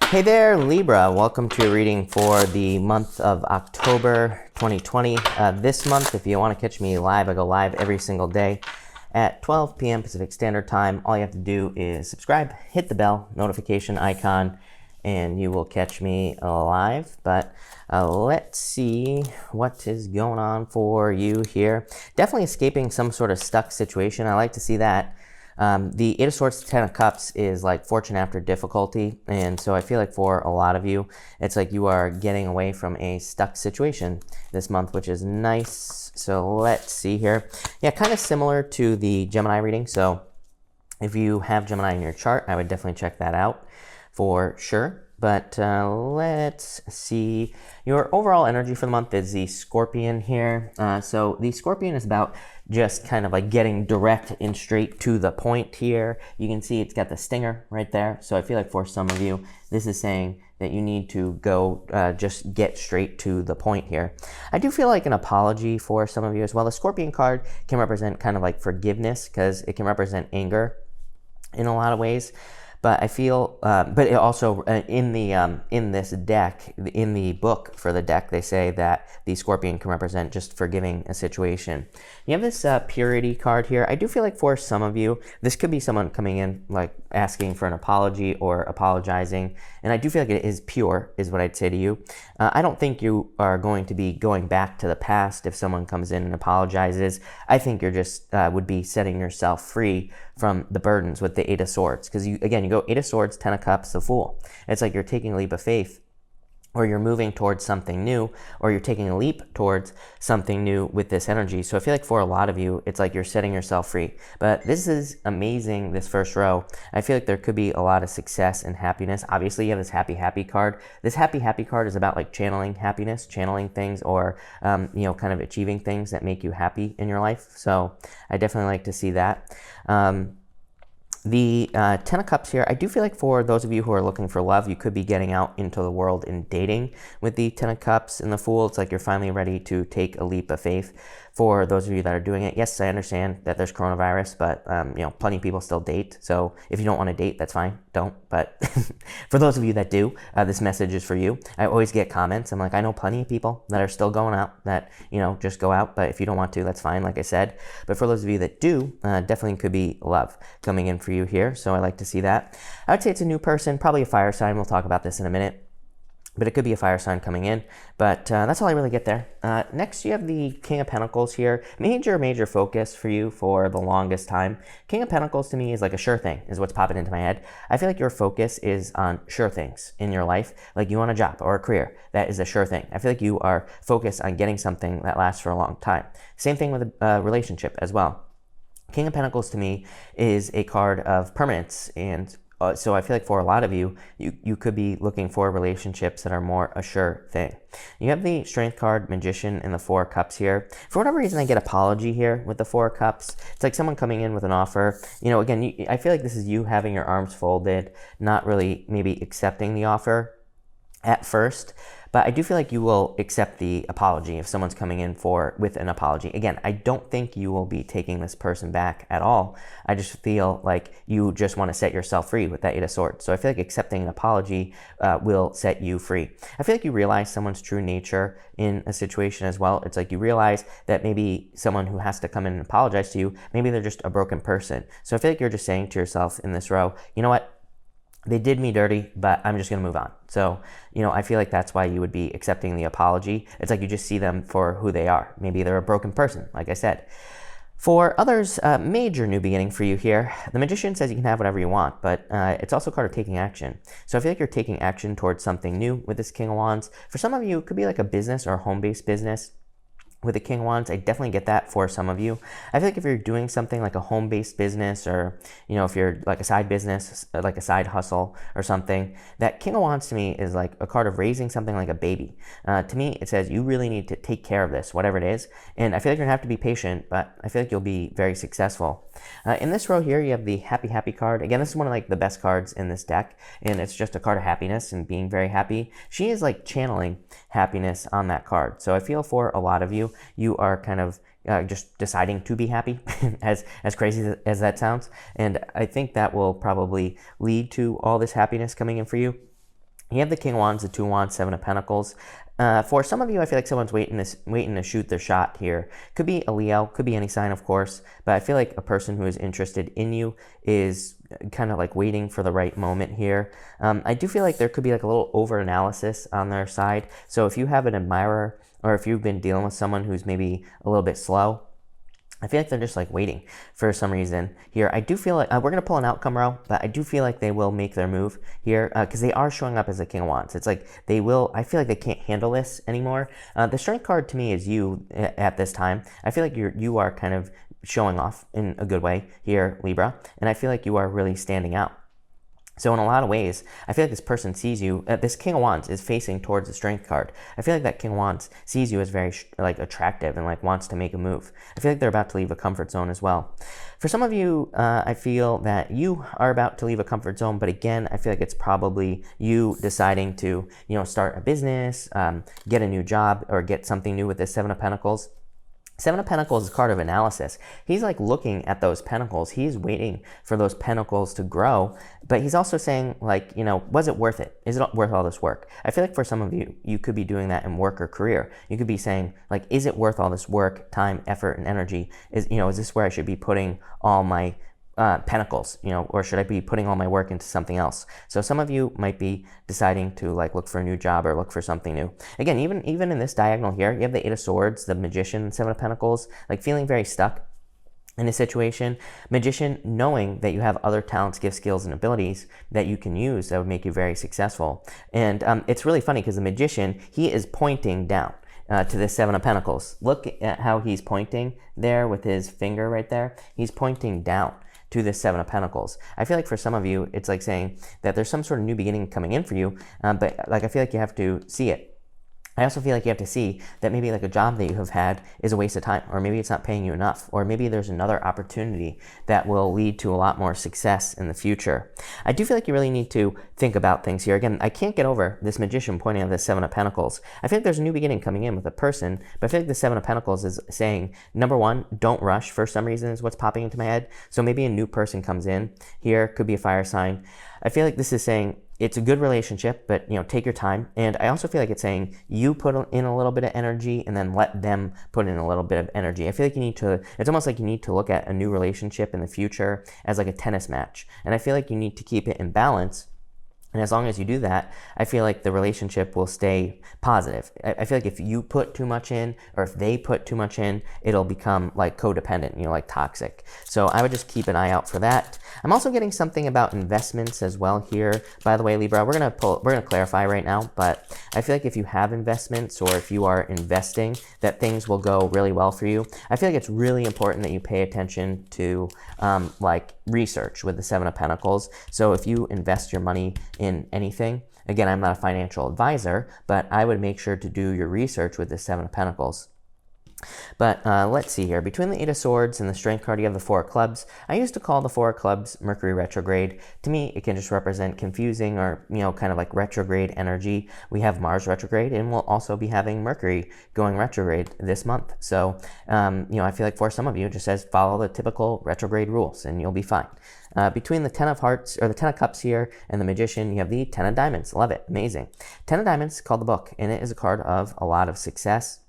Hey there, Libra. Welcome to a reading for the month of October 2020. This month, if you want to catch me live, I go live every single day at 12 p.m. Pacific Standard Time. All you have to do is subscribe, hit the bell notification icon, and you will catch me live. But let's see what is going on for you here. Definitely escaping some sort of stuck situation. I like to see that. The Eight of Swords, Ten of Cups is like fortune after difficulty. And so I feel like for a lot of you, it's like you are getting away from a stuck situation this month, which is nice. So let's see here. Yeah, kind of similar to the Gemini reading. So if you have Gemini in your chart, I would definitely check that out for sure. But let's see. Your overall energy for the month is the Scorpion here. So the Scorpion is about just kind of like getting direct and straight to the point here. You can see it's got the stinger right there. So I feel like for some of you, this is saying that you need to go just get straight to the point here. I do feel like an apology for some of you as well. The Scorpion card can represent kind of like forgiveness because it can represent anger in a lot of ways. But I feel, but it also in this deck, in the book for the deck, they say that the Scorpion can represent just forgiving a situation. You have this purity card here. I do feel like for some of you, this could be someone coming in like asking for an apology or apologizing, and I do feel like it is pure, is what I'd say to you. I don't think you are going to be going back to the past if someone comes in and apologizes. I think you're just would be setting yourself free from the burdens with the Eight of Swords, because you go Eight of Swords, Ten of Cups, the Fool. It's like you're taking a leap of faith, or you're moving towards something new, or you're taking a leap towards something new with this energy. So I feel like for a lot of you, it's like you're setting yourself free. But this is amazing, this first row. I feel like there could be a lot of success and happiness. Obviously, you have this happy, happy card. This happy, happy card is about like channeling happiness, channeling things, or, kind of achieving things that make you happy in your life. So I definitely like to see that. The Ten of Cups here, I do feel like for those of you who are looking for love, you could be getting out into the world and dating with the Ten of Cups and the Fool. It's like you're finally ready to take a leap of faith. For those of you that are doing it, yes, I understand that there's coronavirus, but plenty of people still date. So if you don't want to date, that's fine. Don't. But for those of you that do, this message is for you. I always get comments. I'm like, I know plenty of people that are still going out that, just go out. But if you don't want to, that's fine, like I said. But for those of you that do, definitely could be love coming in for you here. So I like to see that. I would say it's a new person, probably a fire sign. We'll talk about this in a minute. But it could be a fire sign coming in. But that's all I really get there. Next, you have the King of Pentacles here. Major focus for you for the longest time. King of Pentacles to me is like a sure thing, is what's popping into my head. I feel like your focus is on sure things in your life. Like you want a job or a career. That is a sure thing. I feel like you are focused on getting something that lasts for a long time. Same thing with a relationship as well. King of Pentacles to me is a card of permanence, and so I feel like for a lot of you, you could be looking for relationships that are more a sure thing. You have the Strength card, Magician, and the Four of Cups here. For whatever reason, I get apology here with the Four of Cups. It's like someone coming in with an offer. Again, I feel like this is you having your arms folded, not really maybe accepting the offer at first. But I do feel like you will accept the apology if someone's coming in with an apology. Again, I don't think you will be taking this person back at all. I just feel like you just want to set yourself free with that Eight of Swords. So I feel like accepting an apology will set you free. I feel like you realize someone's true nature in a situation as well. It's like you realize that maybe someone who has to come in and apologize to you, maybe they're just a broken person. So I feel like you're just saying to yourself in this row, you know what? They did me dirty, but I'm just going to move on. So, I feel like that's why you would be accepting the apology. It's like you just see them for who they are. Maybe they're a broken person, like I said. For others, major new beginning for you here. The Magician says you can have whatever you want, but it's also a card of taking action. So I feel like you're taking action towards something new with this King of Wands. For some of you, it could be like a business or a home-based business. With the King of Wands, I definitely get that for some of you. I feel like if you're doing something like a home-based business, or, if you're like a side business, like a side hustle or something, that King of Wands to me is like a card of raising something like a baby. To me, it says you really need to take care of this, whatever it is. And I feel like you're gonna have to be patient, but I feel like you'll be very successful. In this row here, you have the Happy Happy card. Again, this is one of like the best cards in this deck, and it's just a card of happiness and being very happy. She is like channeling happiness on that card. So I feel for a lot of you, you are kind of just deciding to be happy, as crazy as that sounds. And I think that will probably lead to all this happiness coming in for you. You have the King of Wands, the Two of Wands, Seven of Pentacles. For some of you, I feel like someone's waiting to shoot their shot here. Could be a Leo, could be any sign, of course, but I feel like a person who is interested in you is kind of like waiting for the right moment here. I do feel like there could be like a little over-analysis on their side. So if you have an admirer, or if you've been dealing with someone who's maybe a little bit slow, I feel like they're just like waiting for some reason here. I do feel like we're going to pull an outcome row, but I do feel like they will make their move here because they are showing up as a King of Wands. It's like they will, I feel like they can't handle this anymore. The Strength card to me is you at this time. I feel like you are kind of showing off in a good way here, Libra, and I feel like you are really standing out. So in a lot of ways, I feel like this person sees you, this King of Wands is facing towards the Strength card. I feel like that King of Wands sees you as very like attractive and like wants to make a move. I feel like they're about to leave a comfort zone as well. For some of you, I feel that you are about to leave a comfort zone, but again, I feel like it's probably you deciding to, start a business, get a new job, or get something new with this Seven of Pentacles. Seven of Pentacles is a card of analysis. He's like looking at those pentacles. He's waiting for those pentacles to grow, but he's also saying like, was it worth it? Is it worth all this work? I feel like for some of you, you could be doing that in work or career. You could be saying like, is it worth all this work, time, effort, and energy? Is this where I should be putting all my pentacles, or should I be putting all my work into something else? So some of you might be deciding to like look for a new job or look for something new. Again, even in this diagonal here, you have the Eight of Swords, the Magician, Seven of Pentacles, like feeling very stuck in a situation. Magician, knowing that you have other talents, gifts, skills, and abilities that you can use that would make you very successful. And it's really funny because the Magician, he is pointing down to the Seven of Pentacles. Look at how he's pointing there with his finger right there. He's pointing down to the Seven of Pentacles. I feel like for some of you, it's like saying that there's some sort of new beginning coming in for you, but like I feel like you have to see it. I also feel like you have to see that maybe like a job that you have had is a waste of time, or maybe it's not paying you enough, or maybe there's another opportunity that will lead to a lot more success in the future. I do feel like you really need to think about things here. Again, I can't get over this Magician pointing at the Seven of Pentacles. I feel like there's a new beginning coming in with a person, but I feel like the Seven of Pentacles is saying, number one, don't rush for some reason is what's popping into my head. So maybe a new person comes in here, could be a fire sign. I feel like this is saying, it's a good relationship, but take your time. And I also feel like it's saying you put in a little bit of energy and then let them put in a little bit of energy. I feel like you need to, it's almost like you need to look at a new relationship in the future as like a tennis match. And I feel like you need to keep it in balance. And as long as you do that, I feel like the relationship will stay positive. I feel like if you put too much in, or if they put too much in, it'll become like codependent, like toxic. So I would just keep an eye out for that. I'm also getting something about investments as well here. By the way, Libra, we're gonna clarify right now, but I feel like if you have investments or if you are investing, that things will go really well for you. I feel like it's really important that you pay attention to like research with the Seven of Pentacles. So if you invest your money in anything, again, I'm not a financial advisor, but I would make sure to do your research with the Seven of Pentacles. But let's see here. Between the Eight of Swords and the Strength card, you have the Four of Clubs. I used to call the Four of Clubs Mercury retrograde. To me, it can just represent confusing or, kind of like retrograde energy. We have Mars retrograde, and we'll also be having Mercury going retrograde this month. So, I feel like for some of you, it just says follow the typical retrograde rules, and you'll be fine. Between the Ten of Hearts, or the Ten of Cups here, and the Magician, you have the Ten of Diamonds. Love it. Amazing. Ten of Diamonds called the book, and it is a card of a lot of success.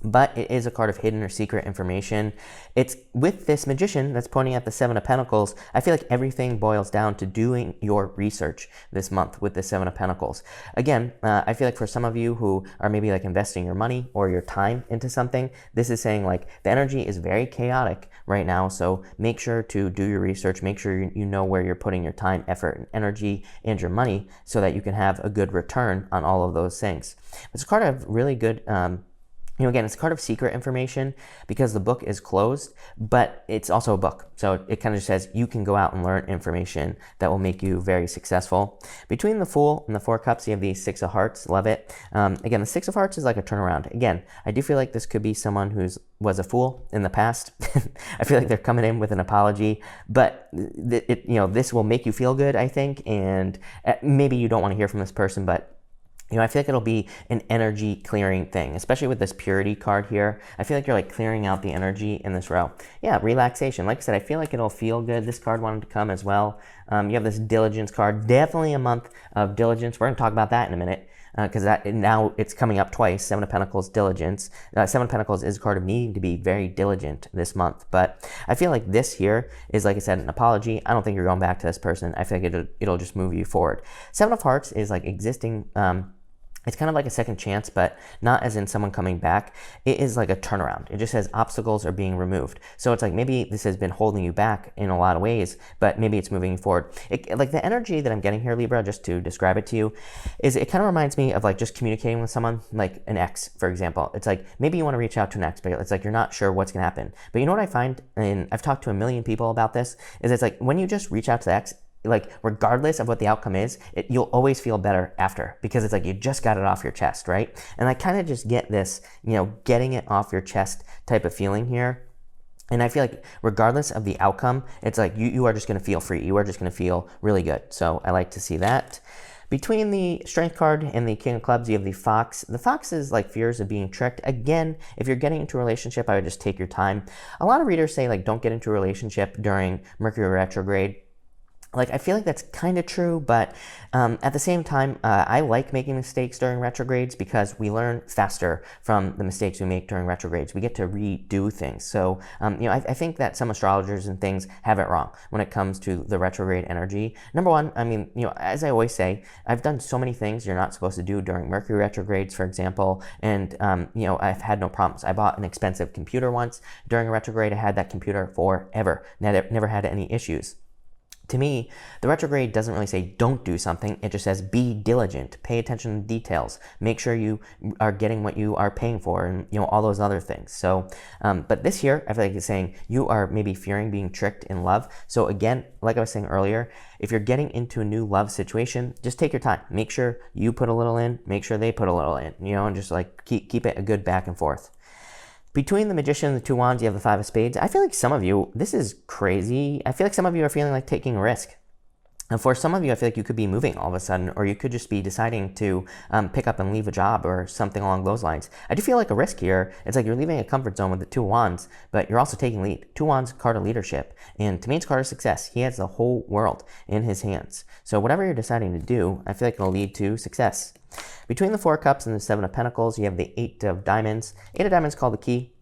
But it is a card of hidden or secret information. It's with this Magician that's pointing at the Seven of Pentacles. I feel like everything boils down to doing your research this month with the Seven of Pentacles. Again, I feel like for some of you who are maybe like investing your money or your time into something, this is saying like the energy is very chaotic right now. So make sure to do your research. Make sure you know where you're putting your time, effort, and energy and your money so that you can have a good return on all of those things. It's a card of really good again, it's a card of secret information because the book is closed, but it's also a book. So it kind of just says you can go out and learn information that will make you very successful. Between the Fool and the Four Cups, you have the Six of Hearts. Love it. Again, the Six of Hearts is like a turnaround. Again, I do feel like this could be someone who was a fool in the past. I feel like they're coming in with an apology, but this will make you feel good, I think. And maybe you don't want to hear from this person, but I feel like it'll be an energy clearing thing, especially with this Purity card here. I feel like you're like clearing out the energy in this row. Yeah, relaxation. Like I said, I feel like it'll feel good. This card wanted to come as well. You have this diligence card, definitely a month of diligence. We're going to talk about that in a minute. Because now it's coming up twice. Seven of Pentacles, diligence. Seven of Pentacles is a card of needing to be very diligent this month. But I feel like this here is, like I said, an apology. I don't think you're going back to this person. I feel like it'll just move you forward. Seven of Hearts is like existing. It's kind of like a second chance, but not as in someone coming back. It is like a turnaround. It just says obstacles are being removed. So it's like maybe this has been holding you back in a lot of ways, but maybe it's moving you forward. Like the energy that I'm getting here, Libra, just to describe it to you, is it kind of reminds me of like just communicating with someone, like an ex, for example. It's like maybe you want to reach out to an ex, but it's like you're not sure what's going to happen. But you know what I find, and I've talked to a million people about this, is it's like when you just reach out to the ex, like regardless of what the outcome is, you'll always feel better after, because it's like you just got it off your chest, right? And I kind of just get this, getting it off your chest type of feeling here. And I feel like regardless of the outcome, it's like you are just going to feel free. You are just going to feel really good. So I like to see that. Between the Strength card and the King of Clubs, you have the Fox. The Fox is like fears of being tricked. Again, if you're getting into a relationship, I would just take your time. A lot of readers say like don't get into a relationship during Mercury retrograde. Like, I feel like that's kind of true, but at the same time, I like making mistakes during retrogrades because we learn faster from the mistakes we make during retrogrades. We get to redo things. So, I think that some astrologers and things have it wrong when it comes to the retrograde energy. Number one, as I always say, I've done so many things you're not supposed to do during Mercury retrogrades, for example, and, I've had no problems. I bought an expensive computer once during a retrograde. I had that computer forever. Never had any issues. To me, the retrograde doesn't really say don't do something. It just says be diligent, pay attention to details, make sure you are getting what you are paying for, and all those other things. So, but this year, I feel like it's saying you are maybe fearing being tricked in love. So again, like I was saying earlier, if you're getting into a new love situation, just take your time. Make sure you put a little in, make sure they put a little in, and just like keep it a good back and forth. Between the Magician and the Two Wands, you have the Five of Spades. I feel like some of you, this is crazy. I feel like some of you are feeling like taking a risk. And for some of you, I feel like you could be moving all of a sudden, or you could just be deciding to pick up and leave a job or something along those lines. I do feel like a risk here. It's like you're leaving a comfort zone with the Two Wands, but you're also taking lead. Two Wands, card of leadership. And to me, it's card of success. He has the whole world in his hands. So whatever you're deciding to do, I feel like it'll lead to success. Between the Four of Cups and the Seven of Pentacles, you have the Eight of Diamonds. Eight of Diamonds called the key.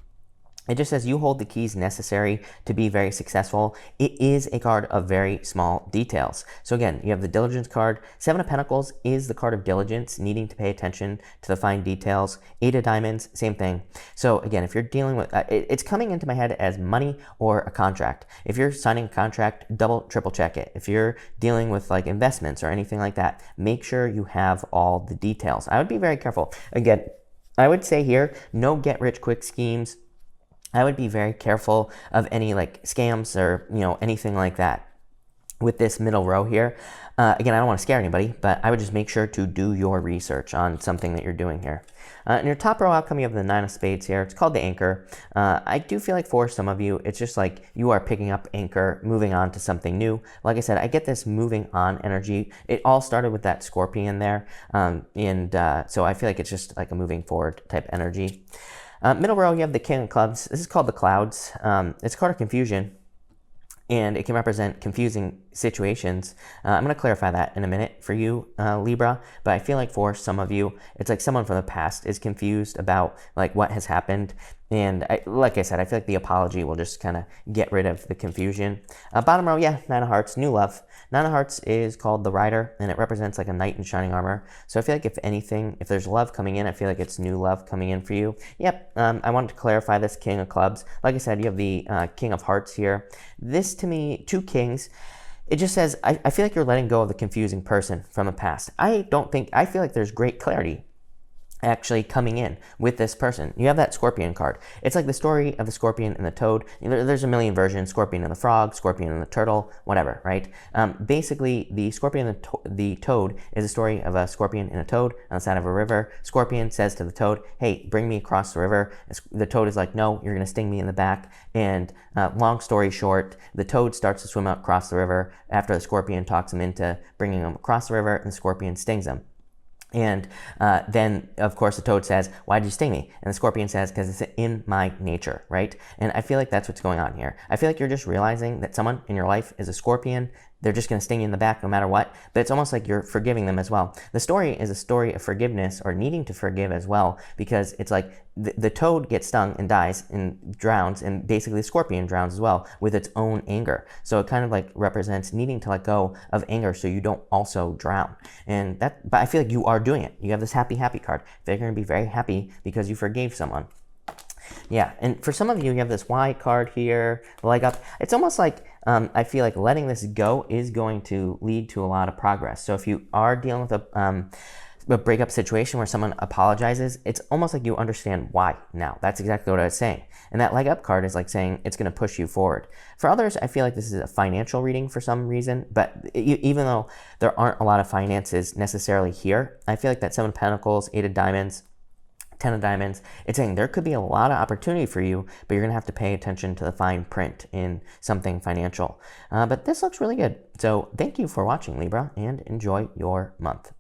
It just says you hold the keys necessary to be very successful. It is a card of very small details. So again, you have the diligence card. Seven of Pentacles is the card of diligence, needing to pay attention to the fine details. Eight of Diamonds, same thing. So again, if you're dealing with, it's coming into my head as money or a contract. If you're signing a contract, double, triple check it. If you're dealing with like investments or anything like that, make sure you have all the details. I would be very careful. Again, I would say here, no get rich quick schemes. I would be very careful of any like scams or, anything like that with this middle row here. Again, I don't want to scare anybody, but I would just make sure to do your research on something that you're doing here. In your top row outcome, you have the Nine of Spades here. It's called the Anchor. I do feel like for some of you, it's just like you are picking up anchor, moving on to something new. Like I said, I get this moving on energy. It all started with that Scorpion there. So I feel like it's just like a moving forward type energy. Middle row, you have the King of Clubs. This is called the Clouds. It's a card of confusion, and it can represent confusing situations. I'm going to clarify that in a minute for you, Libra, but I feel like for some of you, it's like someone from the past is confused about like what has happened. And like I said, I feel like the apology will just kind of get rid of the confusion. Bottom row, yeah, Nine of Hearts, new love. Nine of Hearts is called the Rider, and it represents like a knight in shining armor. So I feel like if anything, if there's love coming in, I feel like it's new love coming in for you. Yep, I wanted to clarify this King of Clubs. Like I said, you have the King of Hearts here. This to me, two kings. It just says, I feel like you're letting go of the confusing person from the past. I feel like there's great clarity actually coming in with this person. You have that Scorpion card. It's like the story of the Scorpion and the Toad. There's a million versions, Scorpion and the Frog, Scorpion and the Turtle, whatever, right? Basically, the Scorpion and the Toad is a story of a Scorpion and a Toad on the side of a river. Scorpion says to the Toad, hey, bring me across the river. The Toad is like, no, you're going to sting me in the back. And long story short, the Toad starts to swim across the river after the Scorpion talks him into bringing him across the river, and the Scorpion stings him. And then, of course, the Toad says, why did you sting me? And the Scorpion says, because it's in my nature, right? And I feel like that's what's going on here. I feel like you're just realizing that someone in your life is a Scorpion. they're just going to sting you in the back no matter what, but it's almost like you're forgiving them as well. The story is a story of forgiveness or needing to forgive as well, because it's like the toad gets stung and dies and drowns, and basically the scorpion drowns as well with its own anger. So it kind of like represents needing to let go of anger so you don't also drown. And that, but I feel like you are doing it. You have this happy card. They're going to be very happy because you forgave someone. Yeah, and for some of you, you have this Y card here, the leg up. It's almost like I feel like letting this go is going to lead to a lot of progress. So if you are dealing with a breakup situation where someone apologizes, it's almost like you understand why now. That's exactly what I was saying. And that leg up card is like saying it's going to push you forward. For others, I feel like this is a financial reading for some reason, but even though there aren't a lot of finances necessarily here, I feel like that Seven of Pentacles, Eight of Diamonds, 10 of Diamonds, it's saying there could be a lot of opportunity for you, but you're going to have to pay attention to the fine print in something financial. But this looks really good. So thank you for watching, Libra, and enjoy your month.